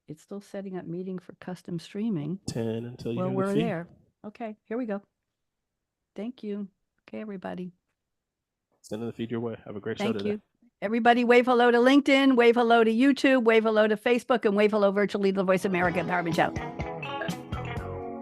It's still setting up meeting for custom streaming. 10 until you Well, hear the we're fee. there. Okay, here we go. Thank you. Okay, everybody. Sending the feed your way. Have a great show Thank today. you. Everybody wave hello to LinkedIn, wave hello to YouTube, wave hello to Facebook, and wave hello virtually to the Voice America Empowerment Show.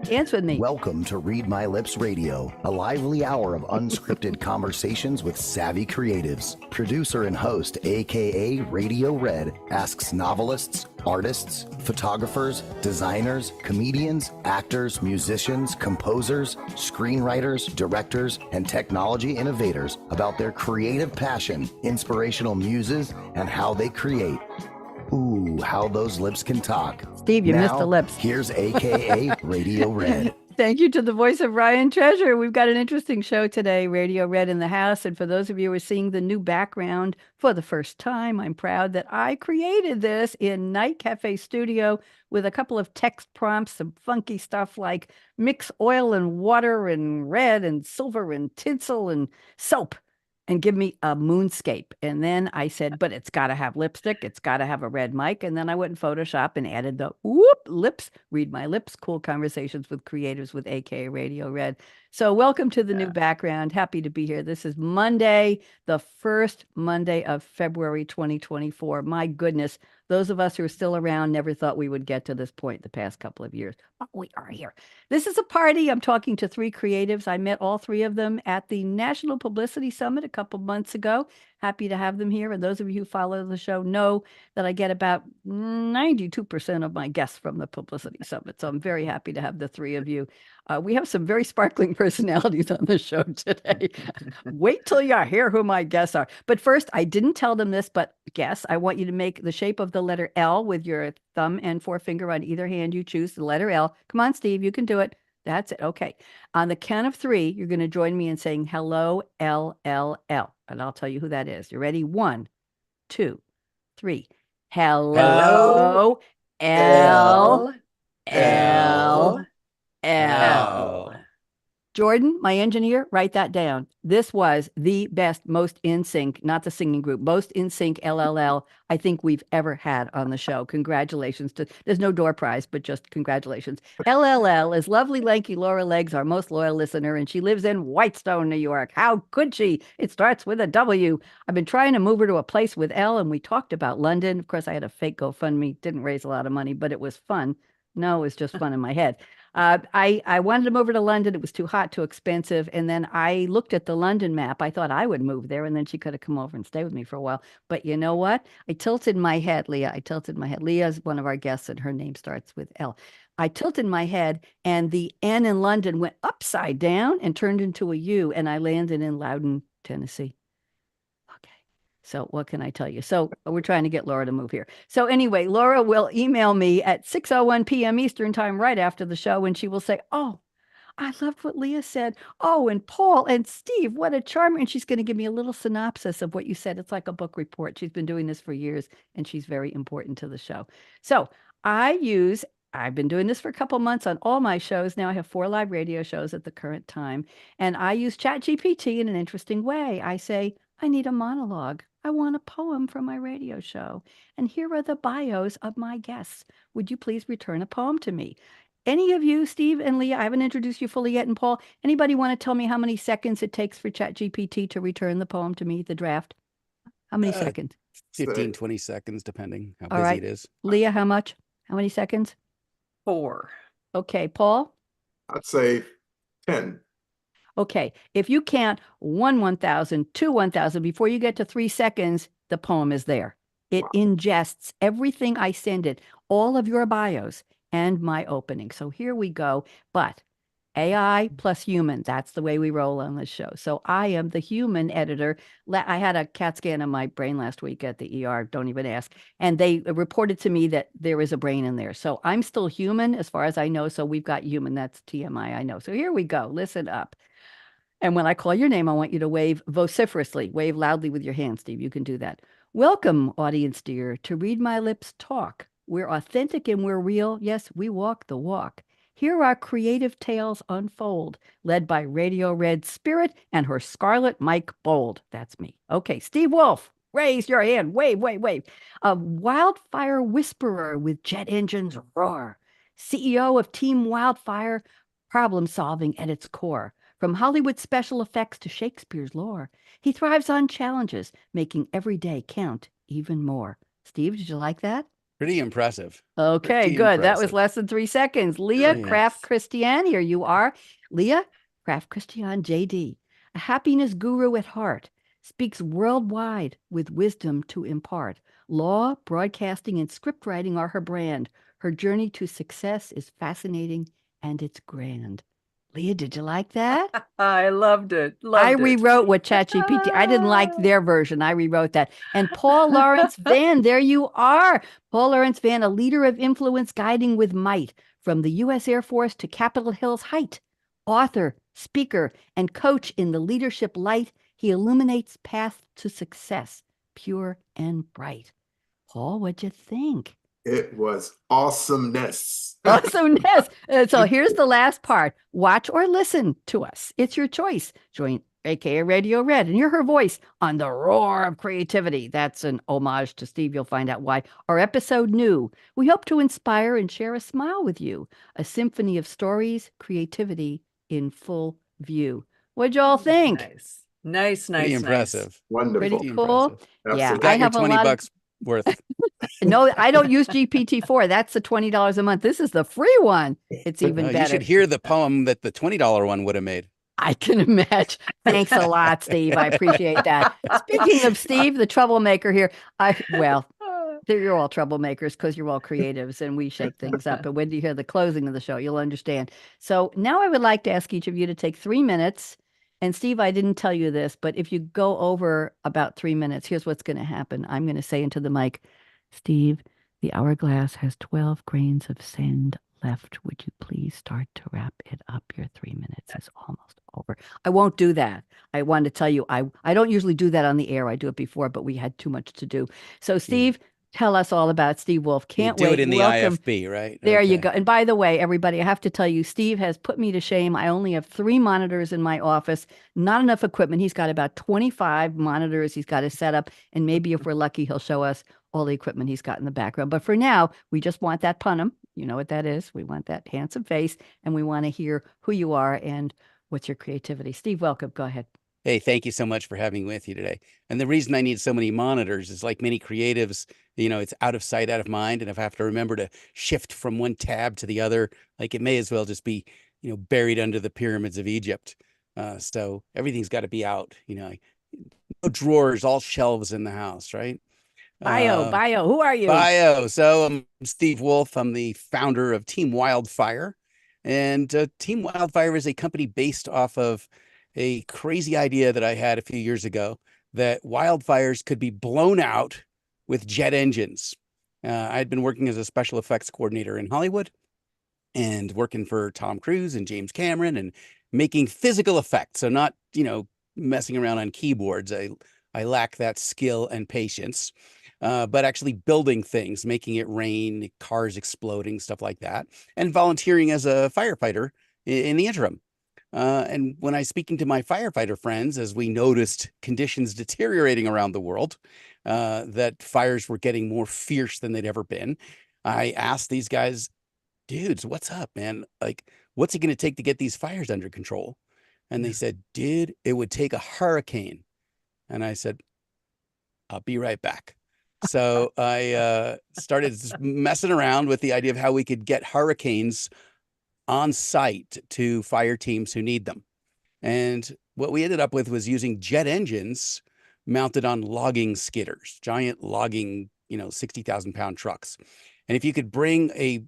Dance with me. Welcome to Read My Lips Radio, a lively hour of unscripted conversations with savvy creatives. Producer and host, aka Radio Red, asks novelists, artists, photographers, designers, comedians, actors, musicians, composers, screenwriters, directors, and technology innovators about their creative passion, inspirational muses, and how they create. Ooh, how those lips can talk. Steve, you missed the lips. Here's aka Radio Red. Thank you to the voice of Ryan Treasure. We've got an interesting show today, Radio Red in the house. And for those of you who are seeing the new background for the first time, I'm proud that I created this in Night Cafe Studio with a couple of text prompts, some funky stuff like mix oil and water and red and silver and tinsel and soap, and give me a moonscape. And then I said, but it's got to have lipstick. It's got to have a red mic. And then I went in Photoshop and added the lips, read my lips, cool conversations with creators with akaRadioRed. So welcome to the new background. Happy to be here. This is Monday, the first Monday of February, 2024. My goodness, those of us who are still around never thought we would get to this point the past couple of years. But we are here. This is a party. I'm talking to three creatives. I met all three of them at the National Publicity Summit a couple months ago. Happy to have them here. And those of you who follow the show know that I get about 92% of my guests from the Publicity Summit. So I'm very happy to have the three of you. We have some very sparkling personalities on the show today. Wait till you hear who my guests are. But first, I didn't tell them this, but guess I want you to make the shape of the letter L with your thumb and forefinger on either hand. You choose the letter L. Come on, Steve, you can do it. That's it. Okay. On the count of three, you're going to join me in saying hello, L, L, L. And I'll tell you who that is. You ready? 1, 2, 3. Hello, L, L, L. Jordan, my engineer, write that down. This was the best, most in sync, not the singing group, most in sync LLL I think we've ever had on the show. Congratulations to, there's no door prize, but just congratulations. LLL is lovely, lanky Laura Leggs, our most loyal listener, and she lives in Whitestone, New York. How could she? It starts with a W. I've been trying to move her to a place with L, and we talked about London. Of course, I had a fake GoFundMe, didn't raise a lot of money, but it was fun. No, it was just fun in my head. I wanted to move over to London. It was too hot, too expensive. And then I looked at the London map. I thought I would move there, and then she could have come over and stay with me for a while. But you know what? I tilted my head, Leah. I tilted my head. Leah is one of our guests, and her name starts with L. I tilted my head, and the N in London went upside down and turned into a U, and I landed in Loudon, Tennessee. So what can I tell you? So we're trying to get Laura to move here. So anyway, Laura will email me at 6:01 p.m. Eastern time right after the show, and she will say, oh, I loved what Leah said. Oh, and Paul and Steve, what a charmer. And she's going to give me a little synopsis of what you said. It's like a book report. She's been doing this for years, and she's very important to the show. So I've been doing this for a couple months on all my shows. Now I have 4 live radio shows at the current time, and I use ChatGPT in an interesting way. I say, I need a monologue. I want a poem for my radio show. And here are the bios of my guests. Would you please return a poem to me? Any of you, Steve and Leah, I haven't introduced you fully yet, and Paul, anybody want to tell me how many seconds it takes for ChatGPT to return the poem to me, the draft? How many seconds? 15, 20 seconds, depending how All busy right. it is. Leah, how much? How many seconds? 4. Okay, Paul? I'd say 10. Okay, if you count 1,000, 2 1,000, before you get to 3 seconds, the poem is there. It ingests everything I send it, all of your bios and my opening. So here we go. But AI plus human, that's the way we roll on this show. So I am the human editor. I had a CAT scan of my brain last week at the ER, don't even ask. And they reported to me that there is a brain in there. So I'm still human as far as I know. So we've got human, that's TMI, I know. So here we go, listen up. And when I call your name, I want you to wave vociferously, wave loudly with your hand, Steve. You can do that. Welcome, audience dear, to Read My Lips Talk. We're authentic and we're real. Yes, we walk the walk. Here our creative tales unfold, led by Radio Red Spirit and her Scarlett Mike Bold. That's me. Okay, Steve Wolf, Raise your hand. Wave, wave, wave. A wildfire whisperer with jet engines roar. CEO of Team Wildfire, problem solving at its core. From Hollywood special effects to Shakespeare's lore, he thrives on challenges, making every day count even more. Steve, did you like that? Pretty impressive. Okay, Pretty good. That was impressive. less than 3 seconds. Liah Yes. Kraft-Kristaine, here you are. Liah Kraft-Kristaine, JD, a happiness guru at heart, speaks worldwide with wisdom to impart. Law, broadcasting, and scriptwriting are her brand. Her journey to success is fascinating and it's grand. Liah, did you like that? I loved it. I Loved it. rewrote what ChatGPT. I didn't like their version. I rewrote that. And Paul Lawrence Vann, there you are. Paul Lawrence Vann, a leader of influence guiding with might from the U.S. Air Force to Capitol Hill's height. Author, speaker, and coach in the leadership light, he illuminates path to success, pure and bright. Paul, what'd you think? It was awesomeness. Awesomeness. So here's the last part. Watch or listen to us. It's your choice. Join akaRadioRed and hear her voice on the roar of creativity. That's an homage to Steve. You'll find out why. Our episode new. We hope to inspire and share a smile with you. A symphony of stories, creativity in full view. What'd y'all think? Nice, nice, nice, Pretty nice. impressive. Wonderful. Pretty Pretty cool. impressive. Yeah, Absolutely. Got I your have a 20 lot of bucks worth. No, I don't use GPT-4. That's the $20 a month. This is the free one. It's even You better. should hear the poem that the $20 one would have made. I can imagine. Thanks a lot, Steve. I appreciate that. Speaking of Steve, the troublemaker here, you're all troublemakers because you're all creatives and we shake things up. But when you hear the closing of the show, you'll understand. So now I would like to ask each of you to take 3 minutes. And Steve, I didn't tell you this, but if you go over about 3 minutes, here's what's going to happen. I'm going to say into the mic, Steve, the hourglass has 12 grains of sand left. Would you please start to wrap it up? Your 3 minutes is almost over. I won't do that. I want to tell you, I don't usually do that on the air. I do it before, but we had too much to do. So Steve, tell us all about Steve Wolf. Can't You do wait. it in the Welcome. IFB, right? There you Okay. go. And by the way, everybody, I have to tell you, Steve has put me to shame. I only have 3 monitors in my office, not enough equipment. He's got about 25 monitors he's got to set up. And maybe if we're lucky, he'll show us all the equipment he's got in the background. But for now, we just want that punum. You know what that is. We want that handsome face and we want to hear who you are and what's your creativity. Steve, welcome. Go ahead. Hey, thank you so much for having me with you today. And the reason I need so many monitors is like many creatives, it's out of sight, out of mind. And if I have to remember to shift from one tab to the other, like it may as well just be, buried under the pyramids of Egypt. So everything's got to be out, no drawers, all shelves in the house, right? Bio, who are you? Bio. So I'm Steve Wolf. I'm the founder of Team Wildfire. And Team Wildfire is a company based off of a crazy idea that I had a few years ago that wildfires could be blown out with jet engines. I had been working as a special effects coordinator in Hollywood and working for Tom Cruise and James Cameron and making physical effects. So not, messing around on keyboards. I lack that skill and patience, but actually building things, making it rain, cars exploding, stuff like that, and volunteering as a firefighter in the interim. And when I was speaking to my firefighter friends, as we noticed conditions deteriorating around the world, that fires were getting more fierce than they'd ever been, I asked these guys, dudes, what's up, man? Like, what's it going to take to get these fires under control? And they said, dude, it would take a hurricane. And I said, I'll be right back. So I started messing around with the idea of how we could get hurricanes on site to fire teams who need them. And what we ended up with was using jet engines mounted on logging skidders, giant logging, 60,000 pound trucks. And if you could bring a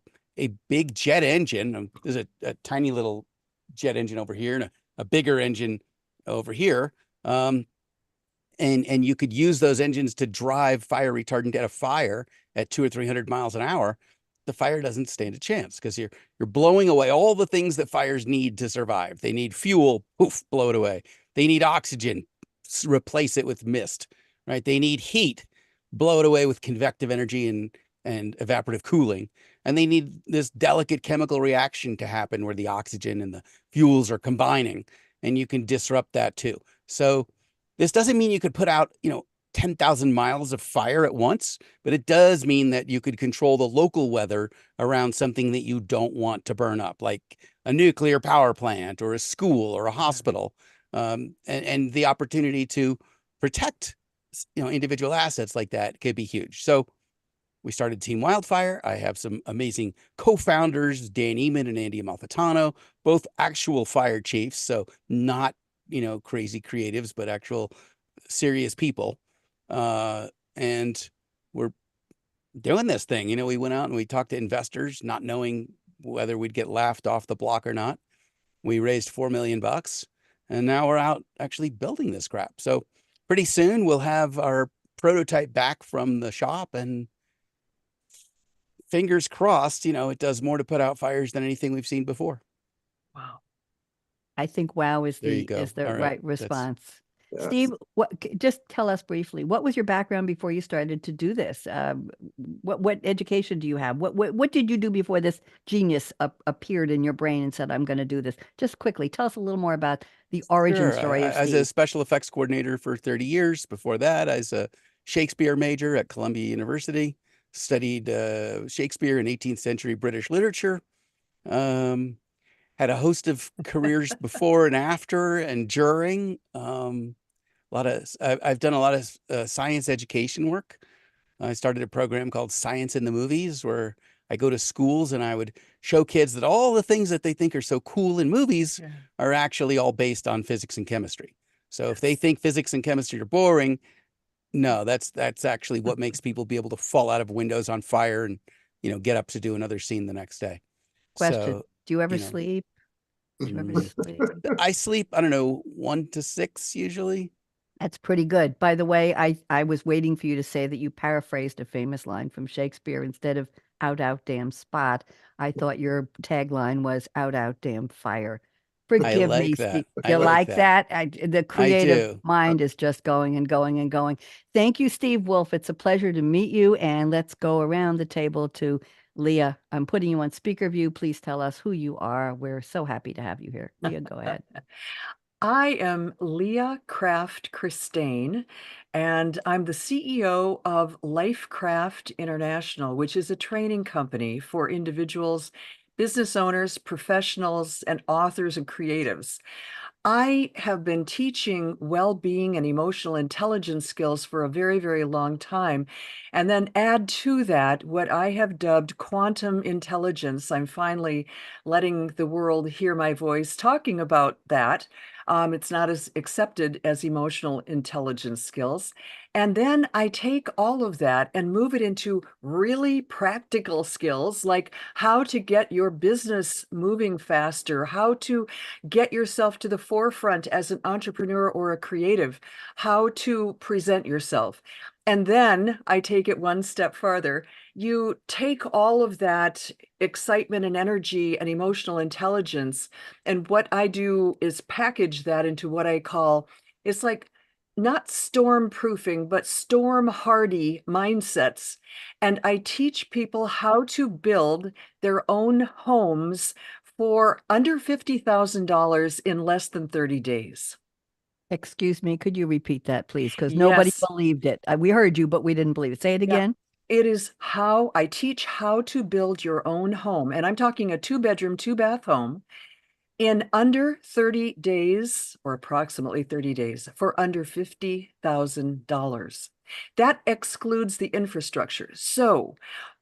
big jet engine, there's a tiny little jet engine over here and a bigger engine over here. And you could use those engines to drive fire retardant at a fire at 200 or 300 miles an hour. The fire doesn't stand a chance because you're blowing away all the things that fires need to survive. They need fuel, poof, blow it away. They need oxygen, replace it with mist, right? They need heat, blow it away with convective energy and evaporative cooling. And they need this delicate chemical reaction to happen where the oxygen and the fuels are combining, and you can disrupt that too. So this doesn't mean you could put out, 10,000 miles of fire at once, but it does mean that you could control the local weather around something that you don't want to burn up, like a nuclear power plant or a school or a hospital, and the opportunity to protect, individual assets like that could be huge. So we started Team Wildfire. I have some amazing co-founders, Dan Eman and Andy Amalfitano, both actual fire chiefs, so not crazy creatives, but actual serious people. And we're doing this thing. We went out and we talked to investors, not knowing whether we'd get laughed off the block or not. We raised $4 million, and now we're out actually building this crap. So pretty soon we'll have our prototype back from the shop, and fingers crossed, it does more to put out fires than anything we've seen before. Wow. I think wow is There you the go. is the All right. right response. Yes. Steve, just tell us briefly, what was your background before you started to do this? What education do you have? What did you do before this genius appeared in your brain and said, I'm going to do this? Just quickly, tell us a little more about the origin Sure. story of As Steve. a special effects coordinator for 30 years. Before that, as a Shakespeare major at Columbia University, studied Shakespeare and 18th century British literature. Had a host of careers before and after and during. I've done a lot of science education work. I started a program called Science in the Movies, where I go to schools and I would show kids that all the things that they think are so cool in movies are actually all based on physics and chemistry. So if they think physics and chemistry are boring, no, that's actually what makes people be able to fall out of windows on fire and, get up to do another scene the next day. Question. So, Do you ever sleep? Do you ever sleep? I sleep, I don't know, 1 to 6 usually. That's pretty good. By the way, I was waiting for you to say that you paraphrased a famous line from Shakespeare instead of out, damn spot. I thought your tagline was out, damn fire. Forgive me, like that. Steve. I You like like that. that? The creative do. mind is just going and going and going. Thank you, Steve Wolf. It's a pleasure to meet you. And let's go around the table to Liah. I'm putting you on speaker view. Please tell us who you are. We're so happy to have you here. Liah, go ahead. I am Liah Kraft-Kristaine, and I'm the CEO of Liah Kraft International, which is a training company for individuals, business owners, professionals, and authors and creatives. I have been teaching well-being and emotional intelligence skills for a very, very long time. And then add to that what I have dubbed quantum intelligence. I'm finally letting the world hear my voice talking about that. It's not as accepted as emotional intelligence skills. And then I take all of that and move it into really practical skills, like how to get your business moving faster, how to get yourself to the forefront as an entrepreneur or a creative, how to present yourself. And then I take it one step farther. You take all of that excitement and energy and emotional intelligence, and what I do is package that into what I call, it's like not storm proofing, but storm hardy mindsets. And I teach people how to build their own homes for under $50,000 in less than 30 days. Excuse me, could you repeat that, please? Because nobody Yes. believed it. We heard you, but we didn't believe it. Say it again. It is how I teach how to build your own home. And I'm talking a 2-bedroom, 2-bath home in under 30 days, or approximately 30 days, for under $50,000. That excludes the infrastructure. So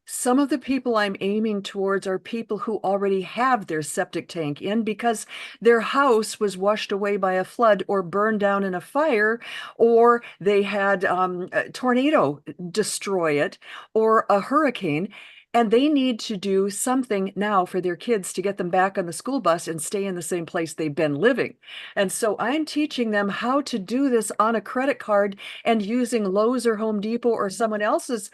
some of the people I'm aiming towards are people who already have their septic tank in because their house was washed away by a flood or burned down in a fire, or they had a tornado destroy it, or a hurricane. And they need to do something now for their kids to get them back on the school bus and stay in the same place they've been living. And so I'm teaching them how to do this on a credit card and using Lowe's or Home Depot or someone else's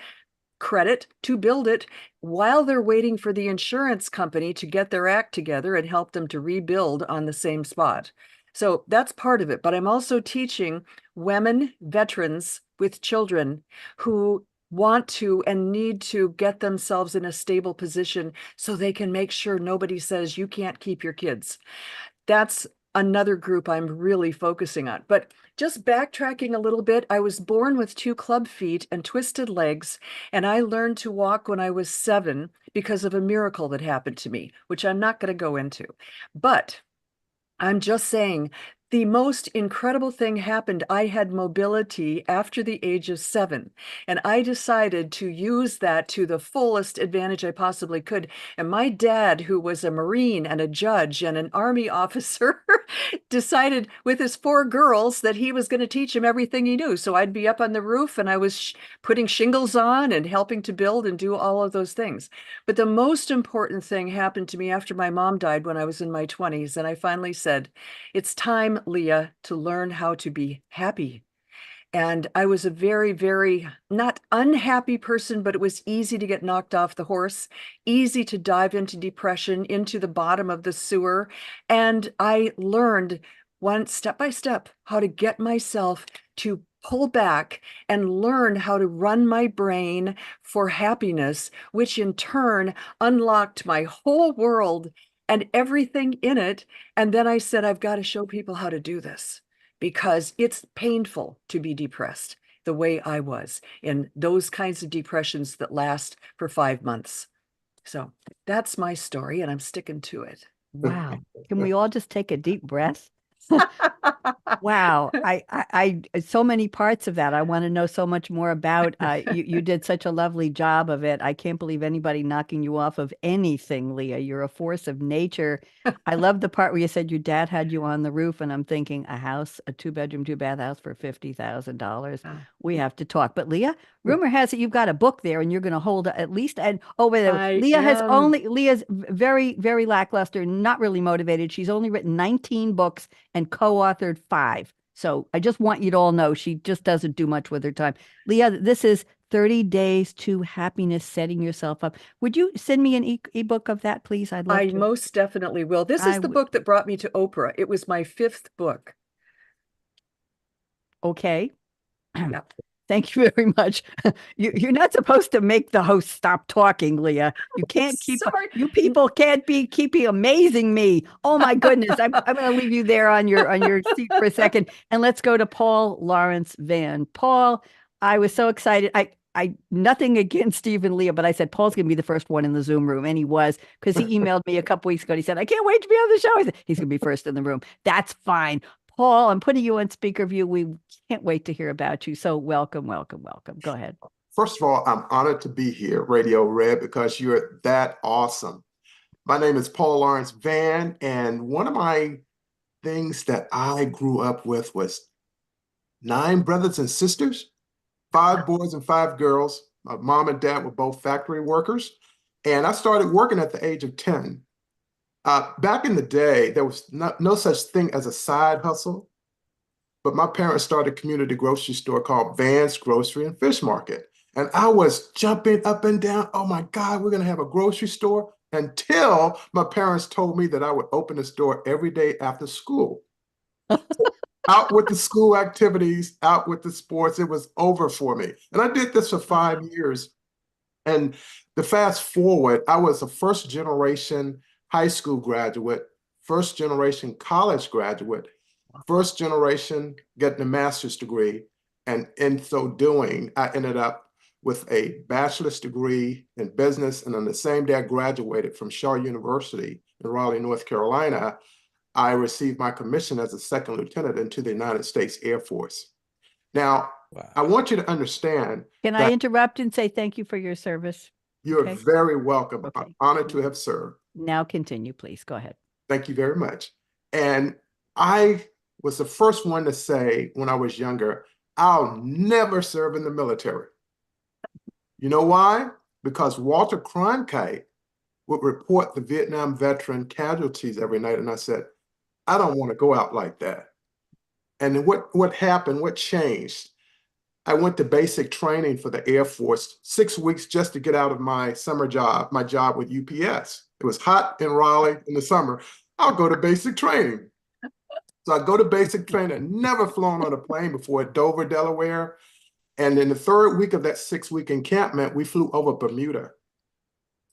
credit to build it while they're waiting for the insurance company to get their act together and help them to rebuild on the same spot. So that's part of it. But I'm also teaching women, veterans with children who want to and need to get themselves in a stable position so they can make sure nobody says you can't keep your kids. That's another group I'm really focusing on. But just backtracking a little bit, I was born with 2 club feet and twisted legs, and I learned to walk when I was 7 because of a miracle that happened to me, which I'm not going to go into. But I'm just saying, the most incredible thing happened. I had mobility after the age of 7, and I decided to use that to the fullest advantage I possibly could. And my dad, who was a Marine and a judge and an Army officer, decided with his 4 girls that he was going to teach him everything he knew. So I'd be up on the roof and I was putting shingles on and helping to build and do all of those things. But the most important thing happened to me after my mom died when I was in my 20s. And I finally said, it's time, Leah, to learn how to be happy. And I was a very, very not unhappy person, but it was easy to get knocked off the horse, easy to dive into depression, into the bottom of the sewer. And I learned one step by step how to get myself to pull back and learn how to run my brain for happiness, which in turn unlocked my whole world and everything in it. And then I said, I've got to show people how to do this because it's painful to be depressed the way I was in those kinds of depressions that last for 5 months. So that's my story and I'm sticking to it. Wow. Can we all just take a deep breath? Wow. I so many parts of that. I want to know so much more about. You did such a lovely job of it. I can't believe anybody knocking you off of anything, Leah. You're a force of nature. I love the part where you said your dad had you on the roof, and I'm thinking a house, a 2-bedroom, 2-bath house for $50,000. We have to talk. But Leah, rumor has it you've got a book there, and you're going to hold at least. And oh wait, Leah's very, very lackluster, not really motivated. She's only written 19 books and co-authored 5. So I just want you to all know she just doesn't do much with her time. Leah, this is 30 Days to Happiness, Setting Yourself Up. Would you send me an ebook of that, please? I'd love to. I most definitely will. This is the book that brought me to Oprah. It was my 5th book. Okay. Yeah. Thank you very much. You're not supposed to make the host stop talking, Leah. You can't keep. You people can't be keeping amazing me. Oh my goodness! I'm going to leave you there on your seat for a second, and let's go to Paul Lawrence Vann. Paul, I was so excited. I nothing against Steve and Leah, but I said Paul's going to be the first one in the Zoom room, and he was because he emailed me a couple weeks ago. And he said, "I can't wait to be on the show." I said, he's going to be first in the room. That's fine. Paul, I'm putting you on speaker view. We can't wait to hear about you. So welcome, welcome, welcome. Go ahead. First of all, I'm honored to be here, Radio Red, because you're that awesome. My name is Paul Lawrence Vann, and one of my things that I grew up with was 9 brothers and sisters, 5 boys and 5 girls. My mom and dad were both factory workers, and I started working at the age of 10. Back in the day, there was no such thing as a side hustle, but my parents started a community grocery store called Vann's Grocery and Fish Market. And I was jumping up and down. Oh my God, we're going to have a grocery store, until my parents told me that I would open the store every day after school. Out with the school activities, out with the sports. It was over for me. And I did this for 5 years. And to fast forward, I was a first generation high school graduate, first generation college graduate, first generation getting a master's degree. And in so doing, I ended up with a bachelor's degree in business. And on the same day I graduated from Shaw University in Raleigh, North Carolina, I received my commission as a second lieutenant into the United States Air Force. Now, I want you to understand. Can I interrupt and say thank you for your service? You're very welcome. Okay. I'm honored to have served. Now continue, please. Go ahead. Thank you very much. And I was the first one to say when I was younger, I'll never serve in the military. You know why? Because Walter Cronkite would report the Vietnam veteran casualties every night. And I said, I don't want to go out like that. And what happened, what changed? I went to basic training for the Air Force, 6 weeks just to get out of my summer job, my job with UPS. It was hot in Raleigh in the summer. I'll go to basic training. So I go to basic training. I'd never flown on a plane before at Dover, Delaware. And in the 3rd week of that 6-week encampment, we flew over Bermuda.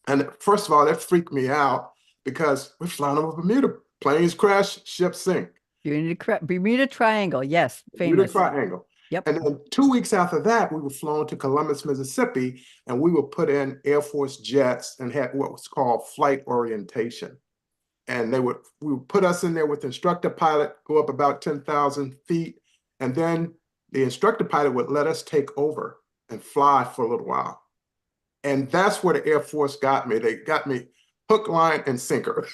And first of all, that freaked me out because we're flying over Bermuda. Planes crash, ships sink. Bermuda Triangle. Yes, Bermuda famous. Triangle. Yep. And then 2 weeks after that, we were flown to Columbus, Mississippi, and we were put in Air Force jets and had what was called flight orientation. And we would put us in there with the instructor pilot, go up about 10,000 feet, and then the instructor pilot would let us take over and fly for a little while. And that's where the Air Force got me. They got me hook, line, and sinker.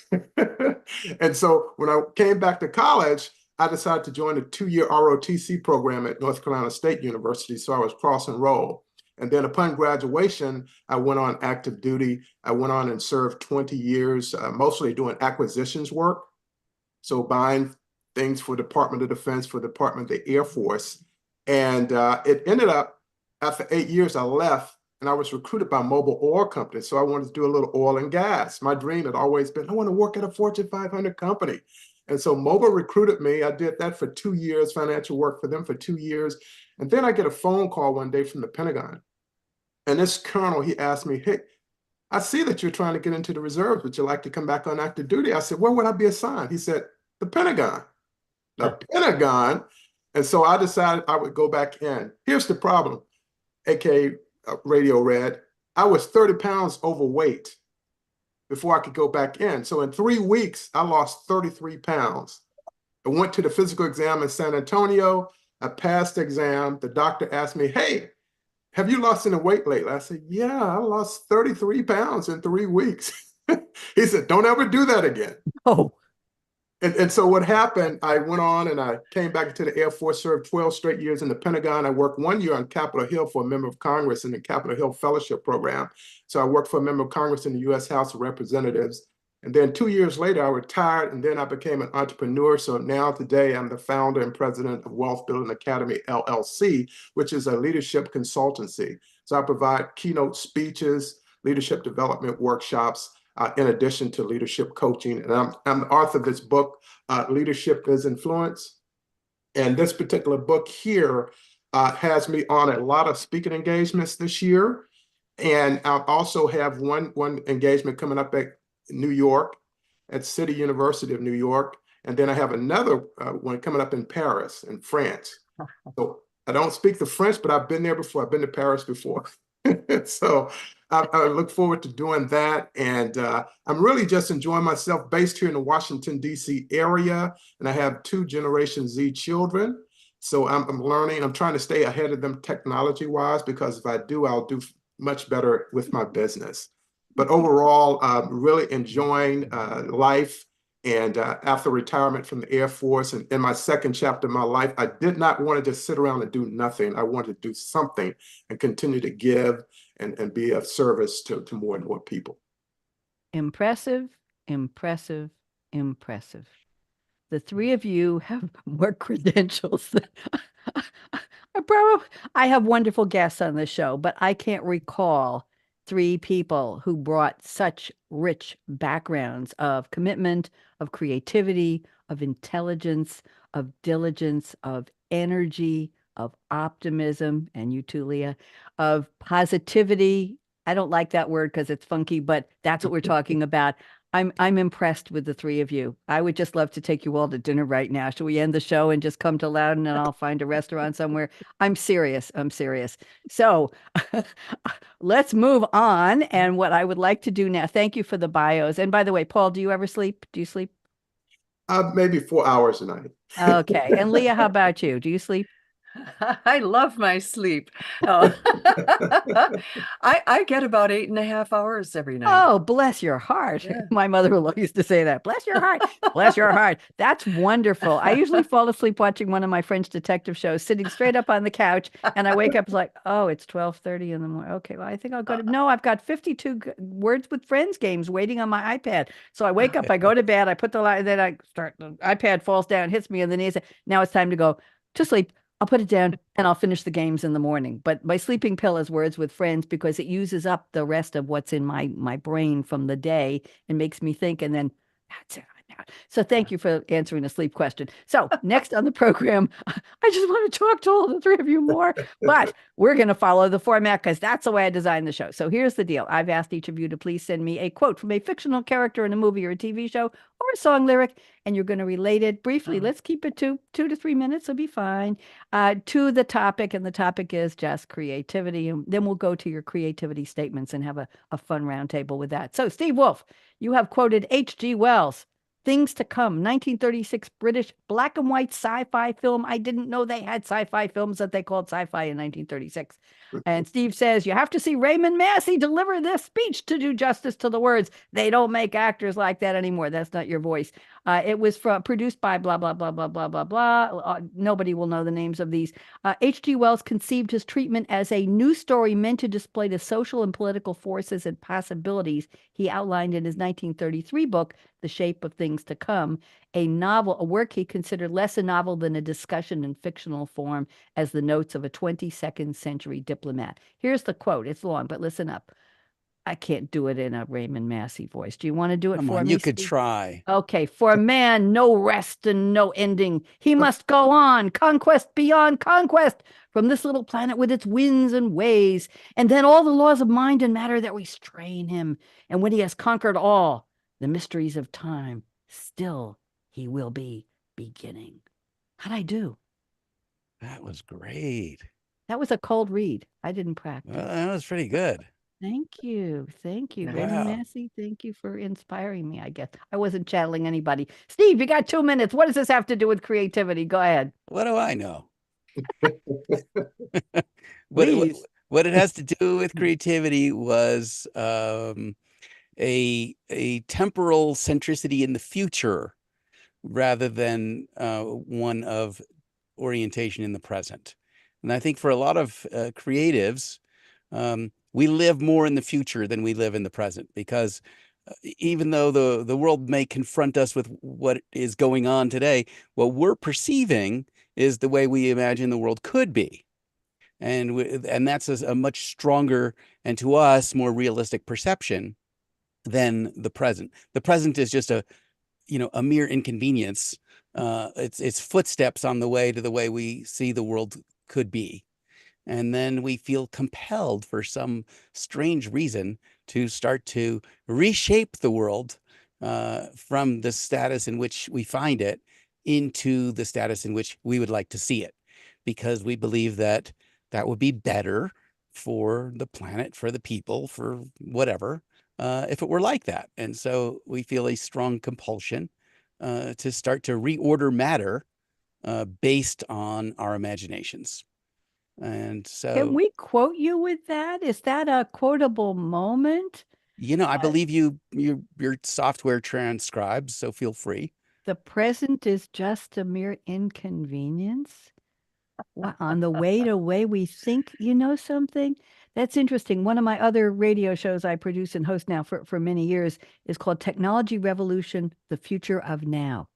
And so when I came back to college, I decided to join a 2-year ROTC program at North Carolina State University. So I was cross-enrolled. And then upon graduation, I went on active duty. I went on and served 20 years, mostly doing acquisitions work. So buying things for Department of Defense, for Department of the Air Force. And it ended up, after 8 years, I left and I was recruited by Mobil Oil Company. So I wanted to do a little oil and gas. My dream had always been, I want to work at a Fortune 500 company. And so Mobil recruited me. I did that for 2 years, financial work for them for 2 years. And then I get a phone call one day from the Pentagon. And this colonel, he asked me, hey, I see that you're trying to get into the reserves. Would you like to come back on active duty? I said, where would I be assigned? He said, the Pentagon. The Pentagon. And so I decided I would go back in. Here's the problem, akaRadioRed. I was 30 pounds overweight before I could go back in. So in 3 weeks, I lost 33 pounds. I went to the physical exam in San Antonio. I passed the exam. The doctor asked me, hey, have you lost any weight lately? I said, yeah, I lost 33 pounds in 3 weeks. He said, don't ever do that again. Oh. And so what happened, I went on and I came back into the Air Force, served 12 straight years in the Pentagon. I worked 1 year on Capitol Hill for a member of Congress in the Capitol Hill Fellowship Program. So I worked for a member of Congress in the U.S. House of Representatives. And then 2 years later, I retired and then I became an entrepreneur. So now today I'm the founder and president of Wealth Building Academy, LLC, which is a leadership consultancy. So I provide keynote speeches, leadership development workshops, in addition to leadership coaching. And I'm the author of this book, Leadership is Influence. And this particular book here has me on a lot of speaking engagements this year. And I'll also have one engagement coming up at New York, at City University of New York. And then I have another one coming up in Paris, in France. So I don't speak the French, but I've been there before. I've been to Paris before. So I look forward to doing that. And I'm really just enjoying myself, based here in the Washington, D.C. area. And I have 2 Generation Z children. So I'm learning. I'm trying to stay ahead of them technology-wise, because if I do, I'll do much better with my business. But overall, really enjoying life. And after retirement from the Air Force and in my second chapter of my life, I did not want to just sit around and do nothing. I wanted to do something and continue to give and be of service to more and more people. Impressive, impressive, impressive. The 3 of you have more credentials than I have wonderful guests on the show, but I can't recall 3 people who brought such rich backgrounds of commitment, of creativity, of intelligence, of diligence, of energy, of optimism, and you too, Liah, of positivity. I don't like that word because it's funky, but that's what we're talking about. I'm impressed with the 3 of you. I would just love to take you all to dinner right now. Should we end the show and just come to Loudon and I'll find a restaurant somewhere? I'm serious. I'm serious. So let's move on. And what I would like to do now, thank you for the bios. And by the way, Paul, do you ever sleep? Do you sleep? Maybe 4 hours a night. Okay. And Liah, how about you? Do you sleep? I love my sleep. Oh. I get about 8.5 hours every night. Oh, bless your heart. Yeah. My mother-in-law used to say that. Bless your heart. Bless your heart. That's wonderful. I usually fall asleep watching one of my French detective shows, sitting straight up on the couch, and I wake up like, oh, it's 12:30 in the morning. Okay, well, I think I'll go to, no, I've got 52 Words with Friends games waiting on my iPad. So I wake up, I go to bed, I put the light, then I start, the iPad falls down, hits me in the knees. Now it's time to go to sleep. I'll put it down and I'll finish the games in the morning. But my sleeping pill is Words with Friends because it uses up the rest of what's in my brain from the day and makes me think. And then that's it. So thank you for answering the sleep question. So next on the program, I just want to talk to all the three of you more, but we're going to follow the format because that's the way I designed the show. So here's the deal. I've asked each of you to please send me a quote from a fictional character in a movie or a TV show or a song lyric, and you're going to relate it briefly. Let's keep it to 2 to 3 minutes. It'll be fine. To the topic, and the topic is just creativity. And then we'll go to your creativity statements and have a fun roundtable with that. So Steve Wolf, you have quoted H.G. Wells. Things to Come, 1936 British black and white sci-fi film. I didn't know they had sci-fi films that they called sci-fi in 1936. And Steve says, you have to see Raymond Massey deliver this speech to do justice to the words. They don't make actors like that anymore. That's not your voice. It was produced by blah, blah, blah, blah, blah, blah, blah. Nobody will know the names of these. H.G. Wells conceived his treatment as a news story meant to display the social and political forces and possibilities he outlined in his 1933 book, The Shape of Things to Come, a work he considered less a novel than a discussion in fictional form as the notes of a 22nd century diplomat. Here's the quote. It's long, but listen up. I can't do it in a Raymond Massey voice. Do you want to do it Come for on, me, you could Steve? try. Okay, for a man, no rest and no ending. He must go on, conquest beyond conquest, from this little planet with its winds and ways, and then all the laws of mind and matter that restrain him. And when he has conquered all the mysteries of time, still he will be beginning. How'd I do? That was great. That was a cold read. I didn't practice. Well, that was pretty good. Thank you. Thank you. Wow. Raymond Massey, thank you for inspiring me, I guess. I wasn't channeling anybody. Steve, you got 2 minutes. What does this have to do with creativity? Go ahead. What do I know? Please. What it has to do with creativity was a temporal centricity in the future rather than one of orientation in the present. And I think for a lot of creatives, we live more in the future than we live in the present, because even though the world may confront us with what is going on today, what we're perceiving is the way we imagine the world could be. And that's a much stronger and, to us, more realistic perception than the present. The present is just a mere inconvenience. It's footsteps on the way to the way we see the world could be. And then we feel compelled for some strange reason to start to reshape the world from the status in which we find it into the status in which we would like to see it, because we believe that that would be better for the planet, for the people, for whatever, if it were like that. And so we feel a strong compulsion to start to reorder matter based on our imaginations. And so, Can we quote you with that? Is that a quotable moment? I believe your software transcribes, so feel free. The present is just a mere inconvenience. On the way to way we think, you know something? That's interesting. One of my other radio shows I produce and host now for many years is called Technology Revolution, The Future of Now.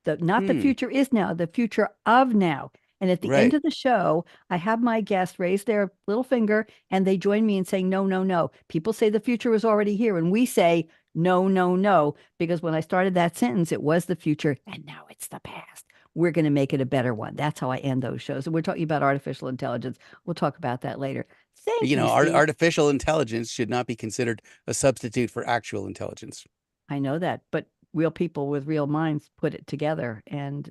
Not the future is now, the future of now. And at the end of the show, I have my guests raise their little finger and they join me in saying, no, no, no. People say the future was already here. And we say, no, no, no. Because when I started that sentence, it was the future and now it's the past. We're going to make it a better one. That's how I end those shows. And we're talking about artificial intelligence. We'll talk about that later. Thank you, Steve. Artificial intelligence should not be considered a substitute for actual intelligence. I know that, but real people with real minds put it together, and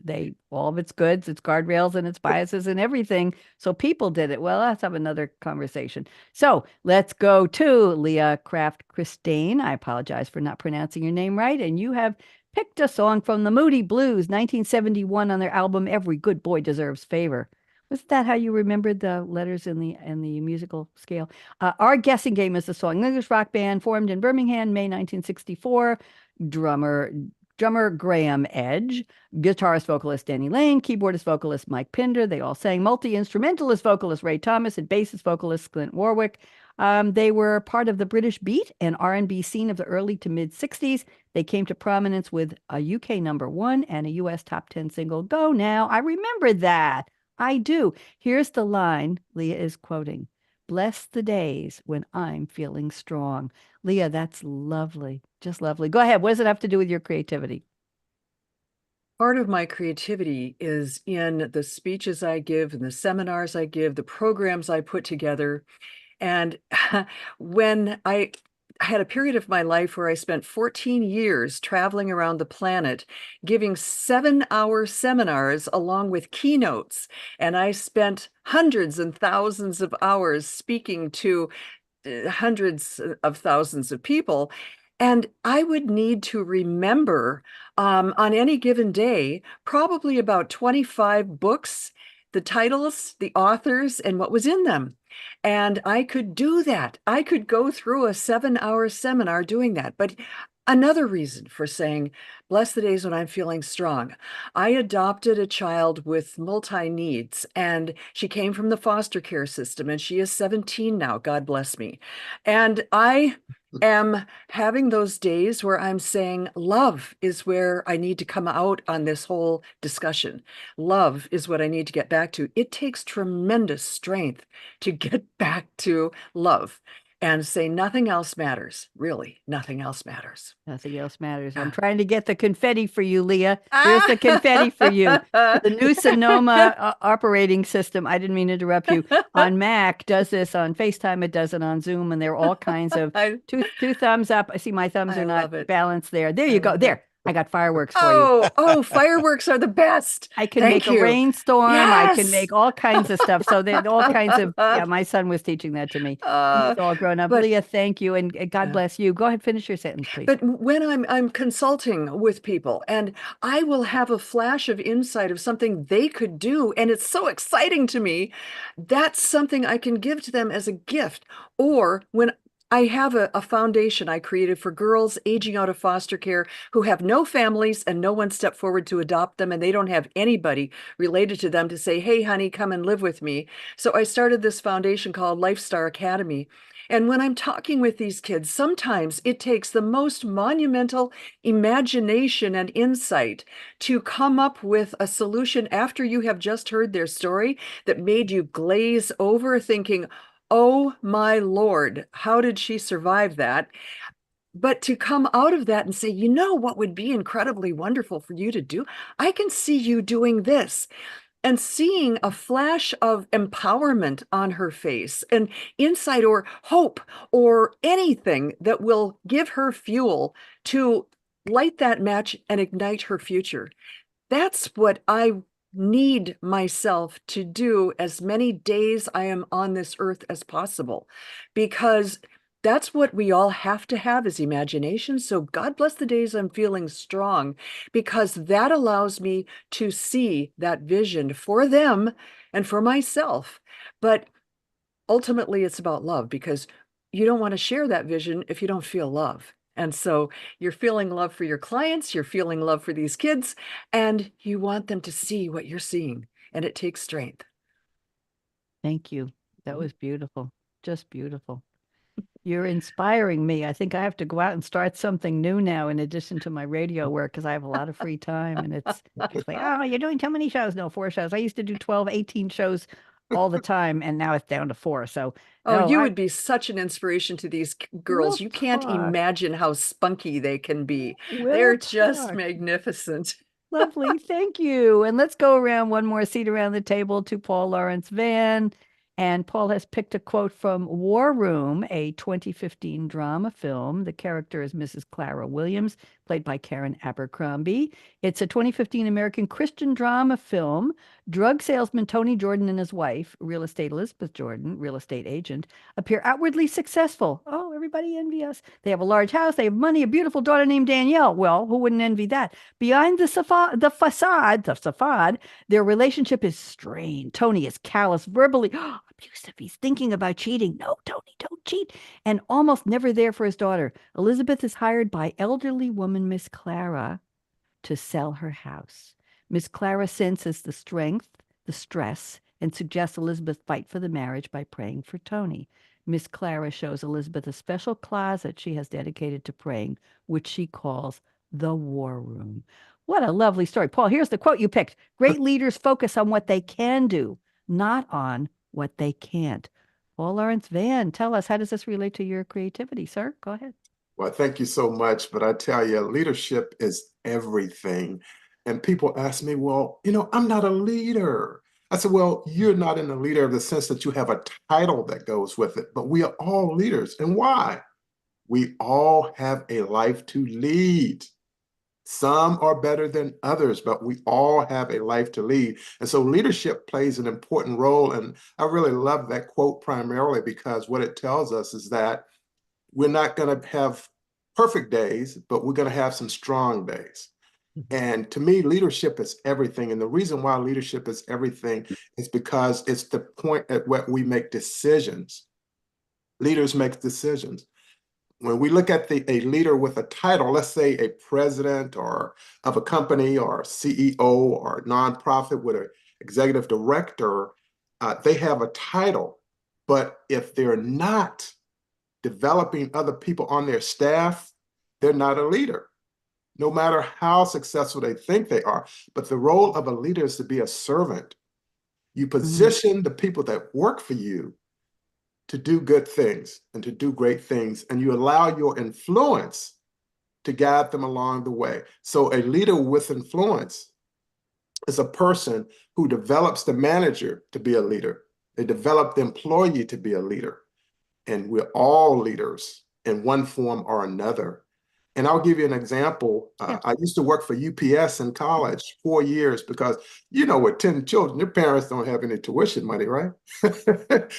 all of its goods, its guardrails, and its biases and everything. So people did it. Well, let's have another conversation. So let's go to Liah Kraft-Kristaine. I apologize for not pronouncing your name right. And you have picked a song from the Moody Blues, 1971, on their album Every Good Boy Deserves Favor. Was that how you remembered the letters in the musical scale? Our guessing game is the song. English rock band formed in Birmingham, May 1964. Drummer Graham Edge, guitarist vocalist Danny Lane, keyboardist vocalist Mike Pinder. They all sang. Multi-instrumentalist vocalist Ray Thomas and bassist vocalist Clint Warwick. They were part of the British beat and R&B scene of the early to mid 60s. They came to prominence with a UK #1 and a US top 10 single, Go Now. I remember that. I do. Here's the line Liah is quoting. Bless the days when I'm feeling strong. Liah, that's lovely. Just lovely. Go ahead. What does it have to do with your creativity? part of my creativity is in the speeches I give and the seminars I give, the programs I put together. And when I had a period of my life where I spent 14 years traveling around the planet, giving 7-hour seminars along with keynotes. And I spent hundreds and thousands of hours speaking to hundreds of thousands of people. And I would need to remember on any given day, probably about 25 books, the titles, the authors, and what was in them. And I could do that. I could go through a 7-hour seminar doing that. But another reason for saying, bless the days when I'm feeling strong. I adopted a child with multi-needs, and she came from the foster care system, and she is 17 now, God bless me. And I am having those days where I'm saying, love is where I need to come out on this whole discussion. Love is what I need to get back to. It takes tremendous strength to get back to love and say nothing else matters. Really, nothing else matters. Nothing else matters. I'm Yeah. trying to get the confetti for you, Leah. Here's the confetti for you. The new Sonoma operating system, I didn't mean to interrupt you, on Mac does this on FaceTime. It does it on Zoom, and there are all kinds of two thumbs up. I see my thumbs I are love not it. balanced there. There you go. love it. There. I got fireworks for you. Oh, fireworks are the best. I can Thank make a you. rainstorm. I can Yes. make all kinds of stuff. So there's all kinds of, yeah, my son was teaching that to me. He's all grown up. but- Leah, thank you. And God Yeah. bless you. Go ahead, finish your sentence, please. But when I'm consulting with people and I will have a flash of insight of something they could do, and it's so exciting to me, that's something I can give to them as a gift. Or when I have a foundation I created for girls aging out of foster care who have no families and no one stepped forward to adopt them, and they don't have anybody related to them to say, hey, honey, come and live with me. So I started this foundation called Lifestar Academy. And when I'm talking with these kids, sometimes it takes the most monumental imagination and insight to come up with a solution after you have just heard their story that made you glaze over thinking, oh my Lord, how did she survive that? But to come out of that and say, you know what would be incredibly wonderful for you to do? I can see you doing this. And seeing a flash of empowerment on her face and insight or hope or anything that will give her fuel to light that match and ignite her future. That's what I need myself to do as many days I am on this earth as possible, because that's what we all have to have is imagination. So God bless the days I'm feeling strong, because that allows me to see that vision for them and for myself. But ultimately it's about love, because you don't want to share that vision if you don't feel love. And so you're feeling love for your clients, you're feeling love for these kids, and you want them to see what you're seeing. And it takes strength. Thank you. That was beautiful. Just beautiful. You're inspiring me. I think I have to go out and start something new now in addition to my radio work, because I have a lot of free time. And it's like, oh, you're doing too many shows. No, 4 shows. I used to do 12, 18 shows all the time, and now it's down to 4. So no, you would be such an inspiration to these girls. We'll You can't talk. imagine how spunky they can be. We'll They're just talk. magnificent. Lovely. Thank you. And let's go around one more seat around the table to Paul Lawrence Vann. And Paul has picked a quote from War Room, a 2015 drama film. The character is Mrs. Clara Williams, played by Karen Abercrombie. It's a 2015 American Christian drama film. Drug salesman Tony Jordan and his wife, real estate Elizabeth Jordan, real estate agent, appear outwardly successful. Oh, everybody envy us. They have a large house. They have money, a beautiful daughter named Danielle. Well, who wouldn't envy that? Behind the facade, their relationship is strained. Tony is callous, verbally abusive. He's thinking about cheating. No, Tony, don't cheat. And almost never there for his daughter. Elizabeth is hired by elderly woman Miss Clara to sell her house. Miss Clara senses the strength, the stress, and suggests Elizabeth fight for the marriage by praying for Tony. Miss Clara shows Elizabeth a special closet she has dedicated to praying, which she calls the War Room. What a lovely story. Paul, here's the quote you picked. Great leaders focus on what they can do, not on what they can't. Paul Lawrence Vann, tell us, how does this relate to your creativity, sir? Go ahead. Well, thank you so much. But I tell you, leadership is everything. And people ask me, well, I'm not a leader. I said, well, you're not in the leader of the sense that you have a title that goes with it, but we are all leaders. And why? We all have a life to lead. Some are better than others, but we all have a life to lead. And so leadership plays an important role. And I really love that quote primarily because what it tells us is that we're not going to have perfect days, but we're going to have some strong days. And to me, leadership is everything. And the reason why leadership is everything is because it's the point at which we make decisions. Leaders make decisions. When we look at a leader with a title, let's say a president or of a company or CEO or a nonprofit with an executive director, they have a title. But if they're not developing other people on their staff, they're not a leader, no matter how successful they think they are. But the role of a leader is to be a servant. You position the people that work for you to do good things and to do great things, and you allow your influence to guide them along the way. So a leader with influence is a person who develops the manager to be a leader. They develop the employee to be a leader. And we're all leaders in one form or another. And I'll give you an example. I used to work for UPS in college 4 years because, with 10 children, your parents don't have any tuition money, right?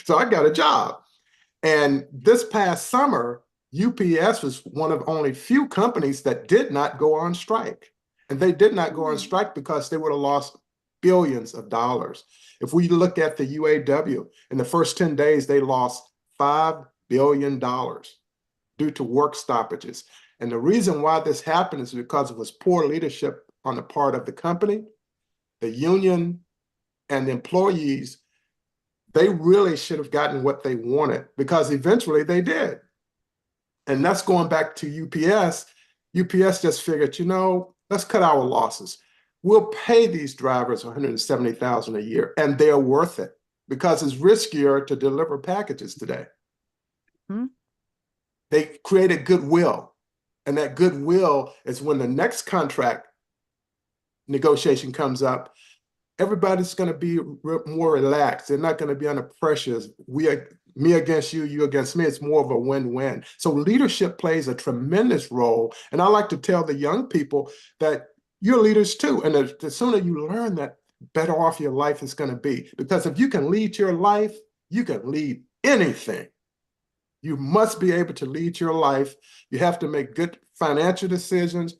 So I got a job. And this past summer, UPS was one of only few companies that did not go on strike. And they did not go on strike because they would have lost billions of dollars. If we look at the UAW, in the first 10 days, they lost $5 billion due to work stoppages. And the reason why this happened is because it was poor leadership on the part of the company, the union, and the employees. They really should have gotten what they wanted because eventually they did. And that's going back to UPS. UPS just figured, let's cut our losses. We'll pay these drivers $170,000 a year, and they're worth it because it's riskier to deliver packages today. They created goodwill. And that goodwill is when the next contract negotiation comes up, everybody's going to be more relaxed. They're not going to be under pressure. Me against you, you against me. It's more of a win-win. So leadership plays a tremendous role. And I like to tell the young people that you're leaders too. And the sooner you learn that, better off your life is going to be. Because if you can lead your life, you can lead anything. You must be able to lead your life. You have to make good financial decisions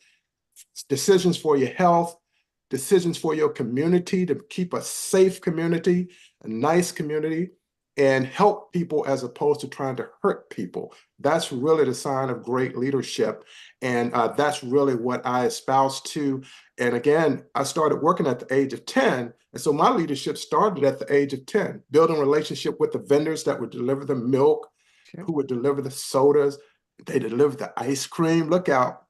for your health, decisions for your community to keep a safe community, a nice community, and help people as opposed to trying to hurt people. That's really the sign of great leadership. And that's really what I espouse to. And again, I started working at the age of 10. And so my leadership started at the age of 10, building a relationship with the vendors that would deliver the milk, who would deliver the sodas. They delivered the ice cream. Look out.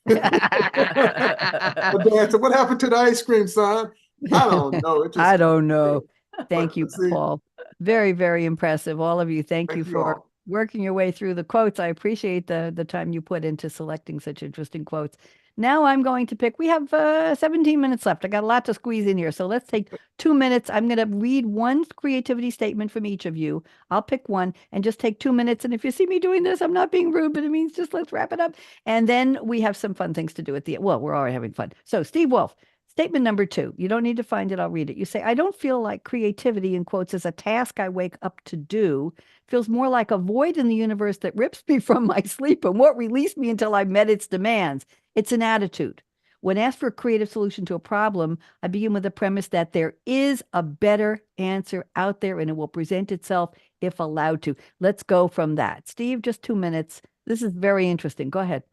But Dad said, what happened to the ice cream, son? I don't know. I don't know. Thank you, Paul. Very, very impressive. All of you. Thank you for working your way through the quotes. I appreciate the time you put into selecting such interesting quotes. Now I'm going to pick, we have 17 minutes left. I got a lot to squeeze in here. So let's take 2 minutes. I'm going to read one creativity statement from each of you. I'll pick one and just take 2 minutes. And if you see me doing this, I'm not being rude, but it means just let's wrap it up. And then we have some fun things to do at the end. Well, we're already having fun. So Steve Wolf, statement number 2. You don't need to find it. I'll read it. You say, I don't feel like creativity, in quotes, is a task I wake up to do. It feels more like a void in the universe that rips me from my sleep and won't release me until I've met its demands. It's an attitude. When asked for a creative solution to a problem, I begin with the premise that there is a better answer out there and it will present itself if allowed to. Let's go from that. Steve, just 2 minutes. This is very interesting. Go ahead.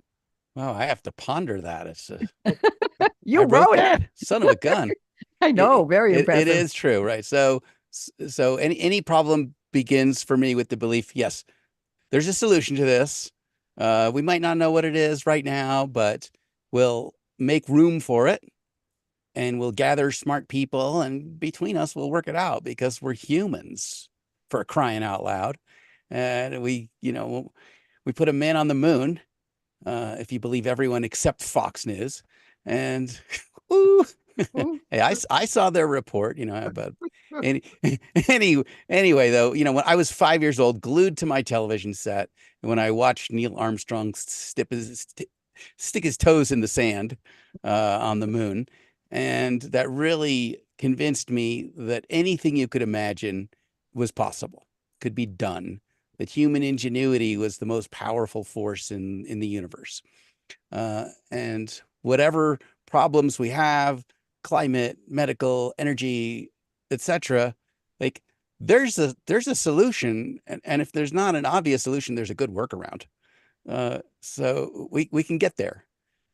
Well, I have to ponder that. It's you wrote it. Son of a gun. I know, very impressive. It is true, right? So any problem begins for me with the belief, yes, there's a solution to this. We might not know what it is right now, but we'll make room for it and we'll gather smart people, and between us, we'll work it out because we're humans, for crying out loud. And we put a man on the moon, if you believe everyone except Fox News, and Ooh. Ooh. Hey, I saw their report, but any, anyway, though, when I was 5 years old, glued to my television set, and when I watched Neil Armstrong stick his toes in the sand on the moon, and that really convinced me that anything you could imagine was possible, could be done, that human ingenuity was the most powerful force in the universe. And whatever problems we have, climate, medical, energy, etc., like there's a solution, and if there's not an obvious solution, there's a good workaround. So we can get there.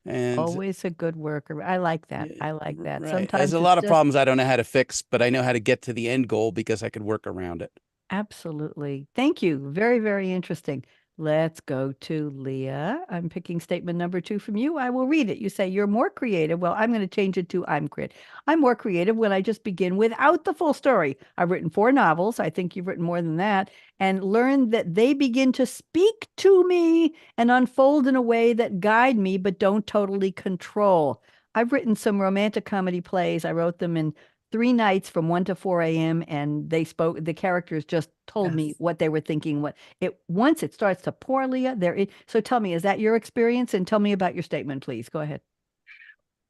And Always a good worker. I like that. yeah, I like that. right. There's Sometimes a it's lot of just problems I don't know how to fix, but I know how to get to the end goal because I could work around it. absolutely. Thank you. Very, very interesting. Let's go to Leah. I'm picking statement number 2 from you. I will read it. You say you're more creative. Well, I'm going to change it to I'm creative. I'm more creative when I just begin without the full story. I've written 4 novels. I think you've written more than that, and learned that they begin to speak to me and unfold in a way that guide me, but don't totally control. I've written some romantic comedy plays. I wrote them in 3 nights from 1 to 4 a.m. and the characters just told me Yes. what they were thinking. Once it starts to pour, Leah, so tell me, is that your experience? And tell me about your statement, please. Go ahead.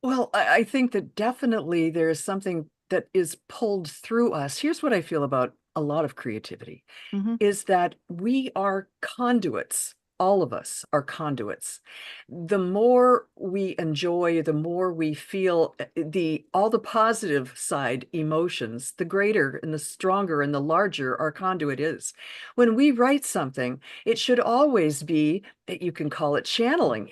Well, I think that definitely there is something that is pulled through us. Here's what I feel about a lot of creativity Hmm. is that we are conduits. All of us are conduits. The more we enjoy, the more we feel all the positive side emotions, the greater and the stronger and the larger our conduit is. When we write something, it should always be, you can call it channeling.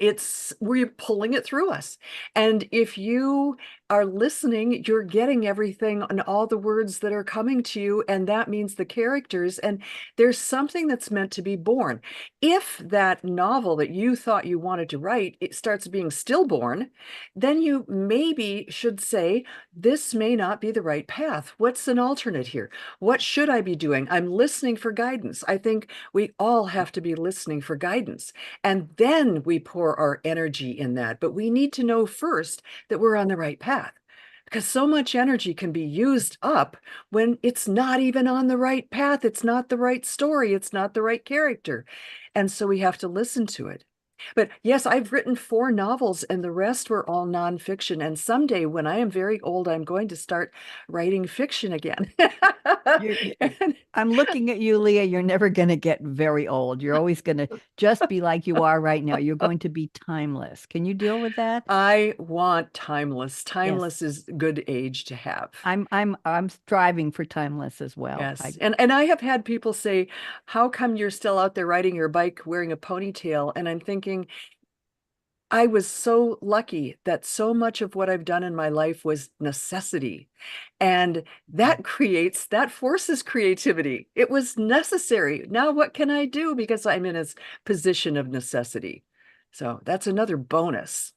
We're pulling it through us. And if you are listening, you're getting everything and all the words that are coming to you, and that means the characters, and there's something that's meant to be born. If that novel that you thought you wanted to write, it starts being stillborn, then you maybe should say, this may not be the right path. What's an alternate here? What should I be doing? I'm listening for guidance. I think we all have to be listening for guidance. And then we pour our energy in that. But we need to know first that we're on the right path, because so much energy can be used up when it's not even on the right path. It's not the right story. It's not the right character. And so we have to listen to it. But yes, I've written 4 novels and the rest were all nonfiction. And someday when I am very old, I'm going to start writing fiction again. You I'm looking at you, Leah. You're never going to get very old. You're always going to just be like you are right now. You're going to be timeless. Can you deal with that? I want timeless. Yes. Timeless is a good age to have. I'm striving for timeless as well. Yes. And I have had people say, how come you're still out there riding your bike wearing a ponytail? And I'm thinking, I was so lucky that so much of what I've done in my life was necessity. And that forces creativity. It was necessary. Now what can I do? Because I'm in a position of necessity. So that's another bonus.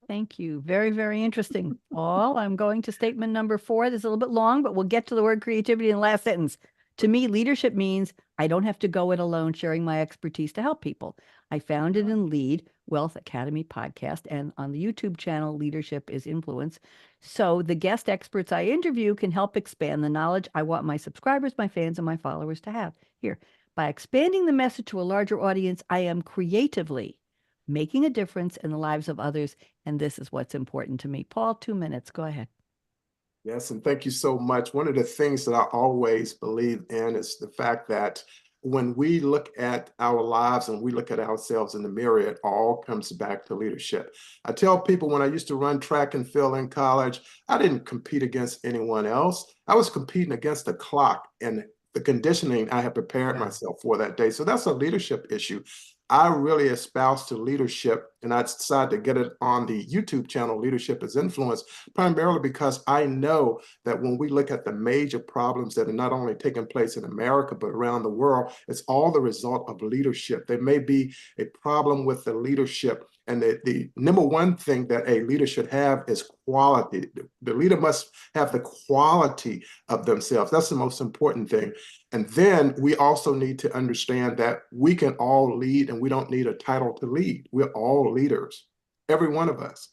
Thank you. Very, very interesting. Paul, I'm going to statement number 4. This is a little bit long, but we'll get to the word creativity in the last sentence. To me, leadership means I don't have to go it alone, sharing my expertise to help people. I founded and lead Wealth Academy podcast and on the YouTube channel, Leadership is Influence. So the guest experts I interview can help expand the knowledge I want my subscribers, my fans, and my followers to have. Here, by expanding the message to a larger audience, I am creatively making a difference in the lives of others. And this is what's important to me. Paul, 2 minutes. Go ahead. Yes, and thank you so much. One of the things that I always believe in is the fact that when we look at our lives and we look at ourselves in the mirror, it all comes back to leadership. I tell people when I used to run track and field in college, I didn't compete against anyone else. I was competing against the clock and the conditioning I had prepared myself for that day. So that's a leadership issue. I really espouse to leadership, and I decided to get it on the YouTube channel, Leadership is Influence, primarily because I know that when we look at the major problems that are not only taking place in America, but around the world, it's all the result of leadership. There may be a problem with the leadership, and the number one thing that a leader should have is quality. The leader must have the quality of themselves. That's the most important thing. And then we also need to understand that we can all lead and we don't need a title to lead. We're all leaders, every one of us.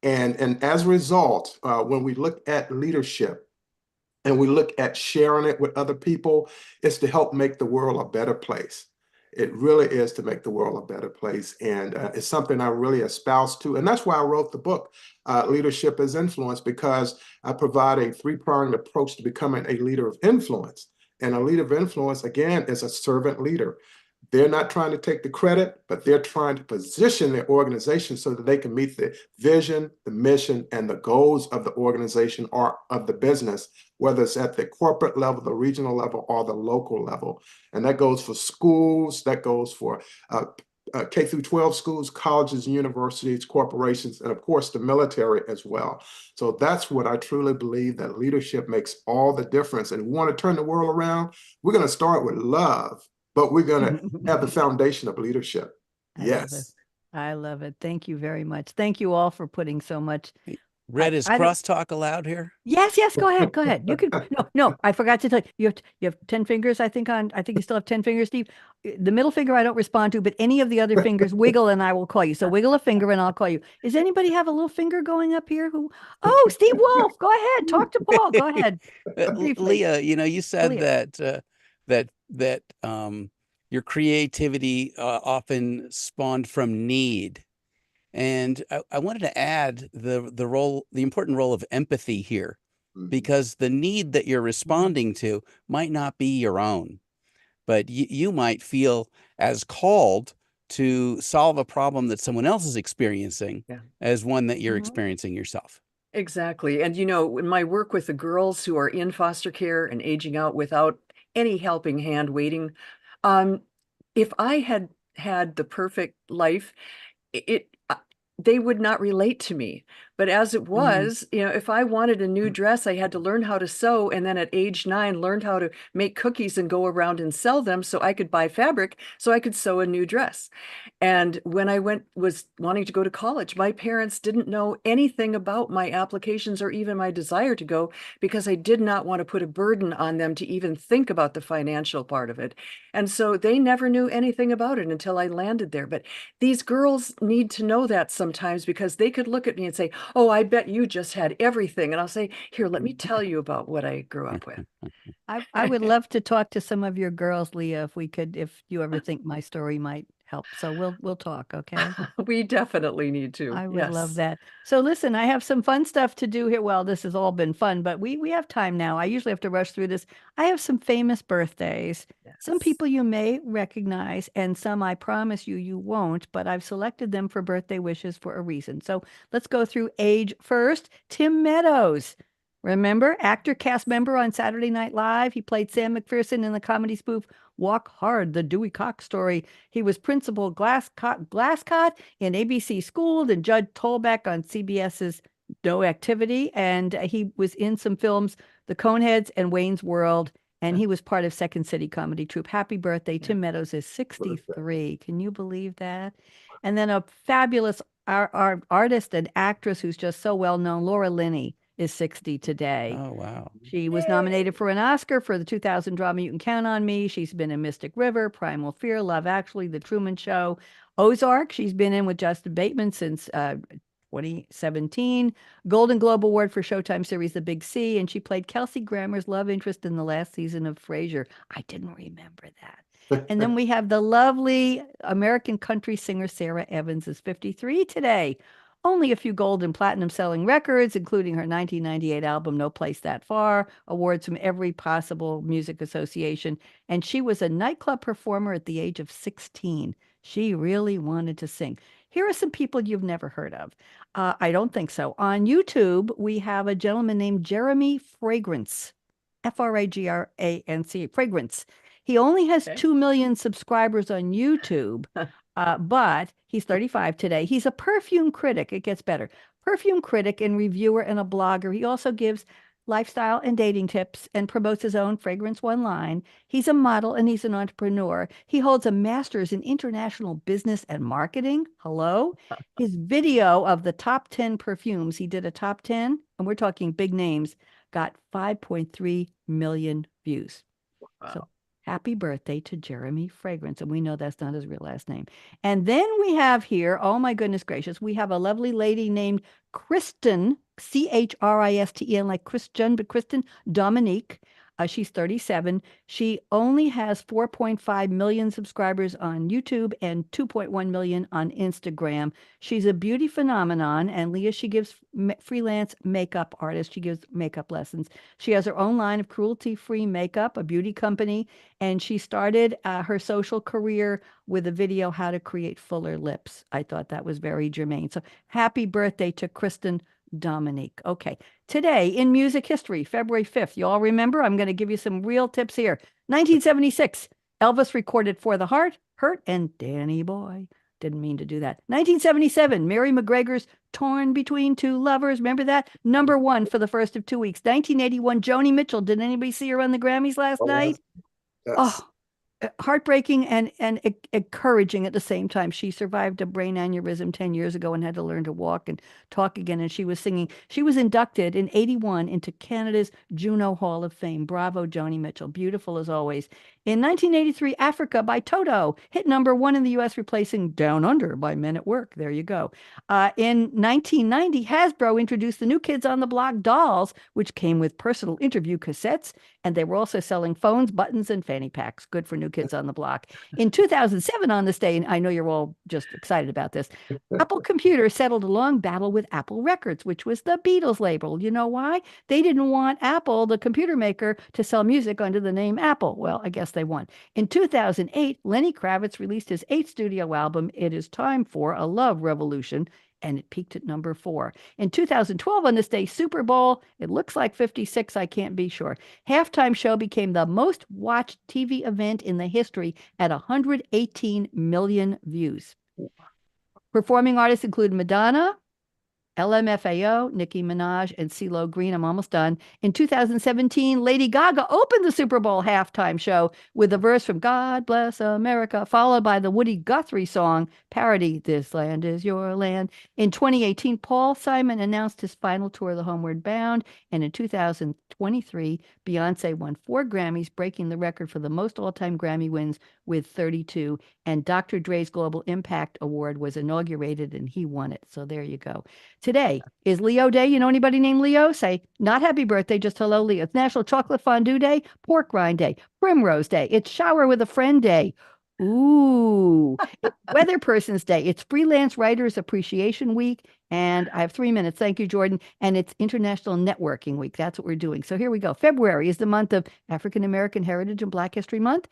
And as a result, when we look at leadership and we look at sharing it with other people, it's to help make the world a better place. It really is to make the world a better place. And it's something I really espouse to. And that's why I wrote the book, Leadership as Influence, because I provide a three-pronged approach to becoming a leader of influence. And a leader of influence, again, is a servant leader. They're not trying to take the credit, but they're trying to position their organization so that they can meet the vision, the mission, and the goals of the organization or of the business, whether it's at the corporate level, the regional level, or the local level. And that goes for schools, that goes for K through 12 schools, colleges, universities, corporations, and of course the military as well. So that's what I truly believe, that leadership makes all the difference. And we want to turn the world around. We're going to start with love, but we're going to have the foundation of leadership. Yes. I love it. Thank you very much. Thank you all for putting so much. Red, is crosstalk allowed here? Yes, go ahead. Go ahead. You can. No, I forgot to tell you. You have 10 fingers, I think you still have 10 fingers, Steve. The middle finger I don't respond to, but any of the other fingers wiggle and I will call you. So wiggle a finger and I'll call you. Does anybody have a little finger going up here? Oh, Steve Wolf, go ahead. Talk to Paul. Go ahead. Leah, you said that your creativity often spawned from need. And I wanted to add the important role of empathy here, because the need that you're responding to might not be your own, but you might feel as called to solve a problem that someone else is experiencing as one that you're experiencing yourself. Exactly. And, in my work with the girls who are in foster care and aging out without any helping hand waiting, if I had had the perfect life, they would not relate to me. But as it was, if I wanted a new dress, I had to learn how to sew. And then at age 9, learned how to make cookies and go around and sell them so I could buy fabric so I could sew a new dress. And when I was wanting to go to college, my parents didn't know anything about my applications or even my desire to go, because I did not want to put a burden on them to even think about the financial part of it. And so they never knew anything about it until I landed there. But these girls need to know that sometimes, because they could look at me and say, "Oh, I bet you just had everything." And I'll say, "Here, let me tell you about what I grew up with." I would love to talk to some of your girls, Leah, if you ever think my story might help. So we'll talk, okay? We definitely need to. I would love that. So listen, I have some fun stuff to do here. Well, this has all been fun, but we have time now. I usually have to rush through this. I have some famous birthdays. Some people you may recognize, and some I promise you won't, but I've selected them for birthday wishes for a reason. So let's go through age first. Tim Meadows. Remember, actor, cast member on Saturday Night Live. He played Sam McPherson in the comedy spoof Walk Hard, the Dewey Cox story. He was Principal Glasscott in ABC Schooled and Judge Tollbeck on CBS's No Activity. And he was in some films, The Coneheads and Wayne's World. And he was part of Second City Comedy Troupe. Happy birthday. Tim Meadows is 63. Can you believe that? And then a fabulous artist and actress who's just so well known, Laura Linney, is 60 today. Oh, wow. She was nominated for an Oscar for the 2000 drama You Can Count on Me. She's been in Mystic River, Primal Fear, Love Actually, The Truman Show, Ozark. She's been in with Justin Bateman since 2017. Golden Globe Award for Showtime series The Big C, and she played Kelsey Grammer's love interest in the last season of Frasier. I didn't remember that. And then we have the lovely American country singer Sarah Evans, is 53 today. Only a few gold and platinum selling records, including her 1998 album, No Place That Far, awards from every possible music association. And she was a nightclub performer at the age of 16. She really wanted to sing. Here are some people you've never heard of. I don't think so. On YouTube, we have a gentleman named Jeremy Fragrance, Fragrance. Fragrance. He only has 2 million subscribers on YouTube. But he's 35 today. He's a perfume critic. It gets better. Perfume critic and reviewer and a blogger. He also gives lifestyle and dating tips and promotes his own Fragrance One line. He's a model and he's an entrepreneur. He holds a master's in international business and marketing. Hello. His video of the top 10 perfumes, he did a top 10, and we're talking big names, got 5.3 million views. Wow. So Happy birthday to Jeremy Fragrance. And we know that's not his real last name. And then we have here, oh my goodness gracious, we have a lovely lady named Kristen, Christen, like Christian, but Kristen Dominique. She's 37. She only has 4.5 million subscribers on YouTube and 2.1 million on Instagram. She's a beauty phenomenon. And Leah, she gives freelance makeup artist. She gives makeup lessons. She has her own line of cruelty-free makeup, a beauty company. And she started her social career with a video, How to Create Fuller Lips. I thought that was very germane. So happy birthday to Kristen Dominique. Okay. Today in music history, February 5th, you all remember? I'm going to give you some real tips here. 1976, Elvis recorded For the Heart, Hurt, and Danny Boy. Didn't mean to do that. 1977, Mary McGregor's Torn Between Two Lovers. Remember that? #1 for the first of 2 weeks. 1981, Joni Mitchell. Did anybody see her on the Grammys last night? Yes. Oh, heartbreaking and encouraging at the same time. She survived a brain aneurysm 10 years ago and had to learn to walk and talk again. And she was singing. She was inducted in 81 into Canada's Juno Hall of Fame. Bravo, Joni Mitchell. Beautiful as always. In 1983, Africa by Toto hit #1 in the U.S., replacing Down Under by Men at Work. There you go. In 1990, Hasbro introduced the New Kids on the Block dolls, which came with personal interview cassettes. And they were also selling phones, buttons, and fanny packs. Good for New Kids on the Block. In 2007, on this day, and I know you're all just excited about this, Apple Computer settled a long battle with Apple Records, which was the Beatles label. You know why? They didn't want Apple, the computer maker, to sell music under the name Apple. Well, I guess they won. In 2008, Lenny Kravitz released his 8th studio album, It Is Time for a Love Revolution, and it peaked at #4. In 2012, on this day, Super Bowl, it looks like 56, I can't be sure. Halftime show became the most watched TV event in the history at 118 million views. Performing artists include Madonna, LMFAO, Nicki Minaj, and CeeLo Green. I'm almost done. In 2017, Lady Gaga opened the Super Bowl halftime show with a verse from God Bless America, followed by the Woody Guthrie song parody, This Land Is Your Land. In 2018, Paul Simon announced his final tour, The Homeward Bound. And in 2023, Beyonce won 4 Grammys, breaking the record for the most all-time Grammy wins with 32. And Dr. Dre's Global Impact Award was inaugurated, and he won it. So there you go. Today is Leo Day. You know anybody named Leo? Say not happy birthday, just hello, Leo. It's National Chocolate Fondue Day, Pork Rind Day, Primrose Day. It's Shower with a Friend Day. Ooh, Weather Person's Day. It's Freelance Writers Appreciation Week. And I have 3 minutes. Thank you, Jordan. And it's International Networking Week. That's what we're doing. So here we go. February is the month of African American Heritage and Black History Month.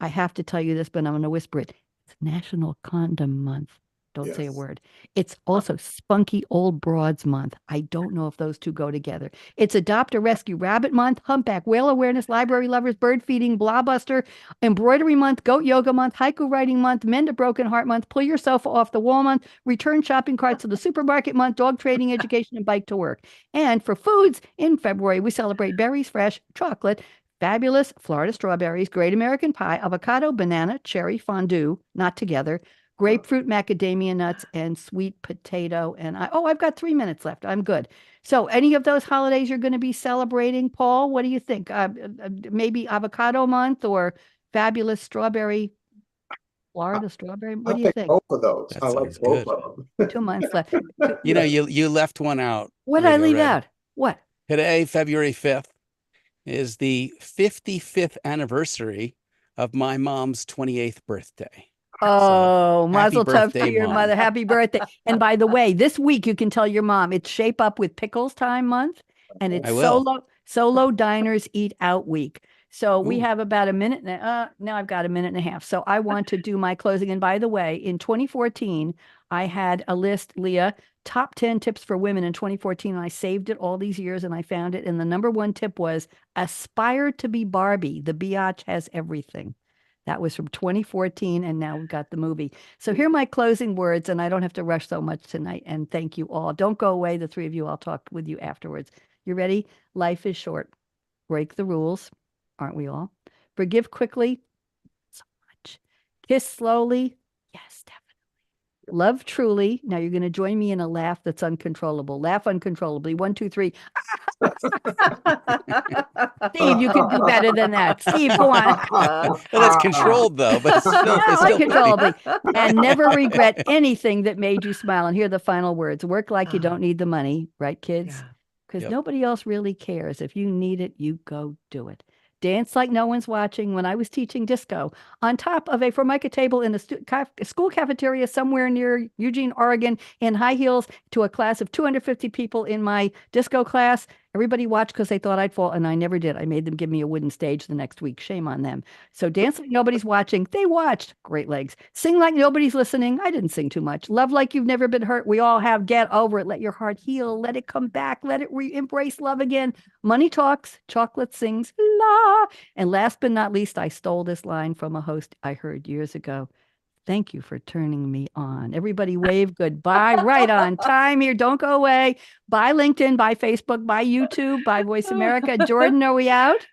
I have to tell you this, but I'm going to whisper it. It's National Condom Month. Don't say a Yes. word. It's also Spunky Old Broads Month. I don't know if those two go together. It's Adopt a Rescue Rabbit Month, Humpback Whale Awareness, Library Lovers, Bird Feeding, Blawbuster, Embroidery Month, Goat Yoga Month, Haiku Writing Month, Mend a Broken Heart Month, Pull Your Sofa Off the Wall Month, Return Shopping Carts to the Supermarket Month, Dog Trading Education, and Bike to Work. And for foods, in February, we celebrate berries, fresh, chocolate, fabulous Florida strawberries, Great American Pie, avocado, banana, cherry fondue, not together, grapefruit, macadamia nuts, and sweet potato. And I've got 3 minutes left. I'm good. So any of those holidays you're going to be celebrating, Paul? What do you think? Maybe avocado month or fabulous strawberry, Florida strawberry? What I'll do you take think? both of those. That I like sounds both good. of them. 2 months left. You know, you left one out. What did I Radio leave Red. out? What? Today, February 5th, is the 55th anniversary of my mom's 28th birthday. Oh, happy mazel tov to birthday, your Mom. mother. Happy birthday. And by the way, this week you can tell your mom it's Shape Up with Pickles Time month, and it's I will. solo diners eat out week. So we Ooh. have about a minute. Now I've got a minute and a half. So I want to do my closing. And by the way, in 2014, I had a list, Leah, top 10 tips for women in 2014. And I saved it all these years and I found it. And the #1 tip was aspire to be Barbie. The biatch has everything. That was from 2014, and now we've got the movie. So here are my closing words, and I don't have to rush so much tonight. And thank you all. Don't go away, the 3 of you. I'll talk with you afterwards. You ready? Life is short. Break the rules, aren't we all? Forgive quickly, so much. Kiss slowly, yes, definitely. Love truly. Now you're going to join me in a laugh that's uncontrollable. Laugh uncontrollably. 1, 2, 3. Steve, you could do better than that. Steve, go on. Well, that's controlled though, but it's still funny. Uncontrollably. And never regret anything that made you smile. And here are the final words. Work like you don't need the money, right, kids? Yeah. Because Yep. nobody else really cares. If you need it, you go do it. Dance like no one's watching. When I was teaching disco on top of a Formica table in a school cafeteria somewhere near Eugene, Oregon, in high heels to a class of 250 people in my disco class. Everybody watched because they thought I'd fall, and I never did. I made them give me a wooden stage the next week. Shame on them. So dance like nobody's watching. They watched. Great legs. Sing like nobody's listening. I didn't sing too much. Love like you've never been hurt. We all have. Get over it. Let your heart heal. Let it come back. Let it embrace love again. Money talks. Chocolate sings. La. And last but not least, I stole this line from a host I heard years ago. Thank you for turning me on. Everybody wave goodbye. Right on time here. Don't go away. Bye LinkedIn, bye Facebook, bye YouTube, bye Voice America. Jordan, are we out?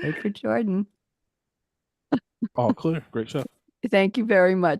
Wait for Jordan. All clear. Great show. Thank you very much.